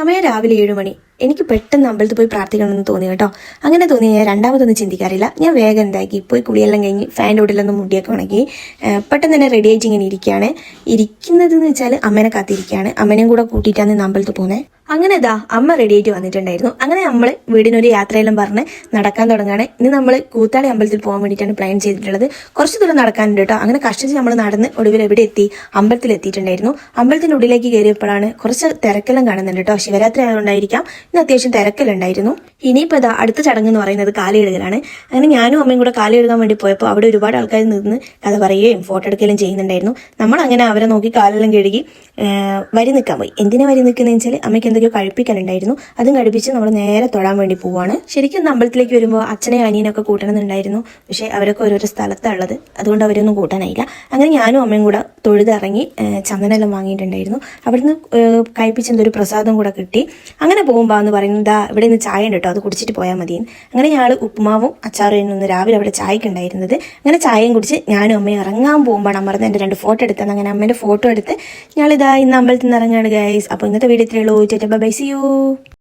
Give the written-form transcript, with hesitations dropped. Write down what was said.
സമയം രാവിലെ 7 മണി. എനിക്ക് പെട്ടെന്ന് അമ്പലത്തിൽ പോയി പ്രാർത്ഥിക്കണമെന്ന് തോന്നി കേട്ടോ. അങ്ങനെ തോന്നി ഞാൻ രണ്ടാമതൊന്നും ചിന്തിക്കാറില്ല. ഞാൻ വേഗം എന്താക്കി പോയി കുളിയെല്ലാം കഴിഞ്ഞ് ഫാൻ്റെ ഉള്ളിലൊന്നും മുടിയൊക്കെ ഉണക്കി പെട്ടെന്ന് തന്നെ റെഡി ആയിട്ട് ഇങ്ങനെ ഇരിക്കുകയാണ്. ഇരിക്കുന്നതെന്ന് വെച്ചാൽ അമ്മേനെ കാത്തിരിക്കുകയാണ്. അമ്മേനെയും കൂടെ കൂട്ടിയിട്ടാണ് ഇന്ന് അമ്പലത്തിൽ പോകുന്നത്. അങ്ങനെ ഇതാ അമ്മ റെഡി ആയിട്ട് വന്നിട്ടുണ്ടായിരുന്നു. അങ്ങനെ നമ്മൾ വീടിനൊരു യാത്രയെല്ലാം പറഞ്ഞ് നടക്കാൻ തുടങ്ങുകയാണ്. ഇന്ന് നമ്മൾ കൂത്താളി അമ്പലത്തിൽ പോകാൻ വേണ്ടിയിട്ടാണ് പ്ലാൻ ചെയ്തിട്ടുള്ളത്. കുറച്ച് ദൂരം നടക്കാനുണ്ട് കേട്ടോ. അങ്ങനെ കഷ്ടിച്ച് നമ്മൾ നടന്ന് ഒടുവിൽ എവിടെ എത്തി, അമ്പലത്തിൽ എത്തിയിട്ടുണ്ടായിരുന്നു. അമ്പലത്തിൻ്റെ ഉള്ളിലേക്ക് കയറിയപ്പോഴാണ് കുറച്ച് തിരക്കെല്ലാം കാണുന്നുണ്ട് കേട്ടോ. ശിവരാത്രി ആയതുകൊണ്ടായിരിക്കാം ഇന്ന് അത്യാവശ്യം തിരക്കെല്ലാം. ഇനിയിപ്പോൾ ഇതാ അടുത്ത ചടങ്ങ് എന്ന് പറയുന്നത് കാലെഴുകലാണ്. അങ്ങനെ ഞാനും അമ്മയും കൂടെ കാലെഴുകാൻ വേണ്ടി പോയപ്പോൾ അവിടെ ഒരുപാട് ആൾക്കാർ നിന്ന് കഥ പറയുകയും ഫോട്ടോ എടുക്കുകയും ചെയ്യുന്നുണ്ടായിരുന്നു. നമ്മൾ അങ്ങനെ അവരെ നോക്കി കാലെല്ലാം കഴുകി വരി നിൽക്കാൻ പോയി. എന്തിനാ വരി നിൽക്കുന്നതെന്ന് വെച്ചാൽ അമ്മയ്ക്ക് എന്തൊക്കെയോ കഴിപ്പിക്കാനുണ്ടായിരുന്നു. അതും കഴിപ്പിച്ച് നമ്മൾ നേരെ തൊഴാൻ വേണ്ടി പോവാണ്. ശരിക്കും അമ്പലത്തിലേക്ക് വരുമ്പോൾ അച്ഛനെയും അനിയനൊക്കെ കൂട്ടണമെന്നുണ്ടായിരുന്നു. പക്ഷേ അവരൊക്കെ ഓരോരോ സ്ഥലത്താണ് ഉള്ളത്, അതുകൊണ്ട് അവരൊന്നും കൂട്ടാനായില്ല. അങ്ങനെ ഞാനും അമ്മയും കൂടെ തൊഴുതിറങ്ങി ചന്ദനെല്ലാം വാങ്ങിയിട്ടുണ്ടായിരുന്നു. അവിടുന്ന് കഴിപ്പിച്ച് എന്തൊരു പ്രസാദം കൂടെ കിട്ടി. അങ്ങനെ പോകുമ്പോൾ എന്ന് പറയുന്നത് ഇവിടെ നിന്ന് ചായ ഉണ്ട് കേട്ടോ, അത് കുടിച്ചിട്ട് പോയാൽ മതി. അങ്ങനെ ഞങ്ങൾ ഉപ്പുമാവും അച്ചാറും ഒന്ന് രാവിലെ അവിടെ ചായക്ക് ഉണ്ടായിരുന്നത്. അങ്ങനെ ചായയും കുടിച്ച് ഞാനും അമ്മയും ഇറങ്ങാൻ പോകുമ്പോൾ അമ്മർന്ന് എൻ്റെ 2 ഫോട്ടോ എടുത്തത്. അങ്ങനെ അമ്മേൻ്റെ ഫോട്ടോ എടുത്ത് ഞങ്ങളിതാ ഇന്ന് അമ്പലത്തിൽ നിന്ന് ഇറങ്ങുകയാണ് ഗൈസ്. അപ്പോൾ ഇന്നത്തെ വീഡിയോ ഇത്രയേ ഉള്ളൂ. Bye, see U.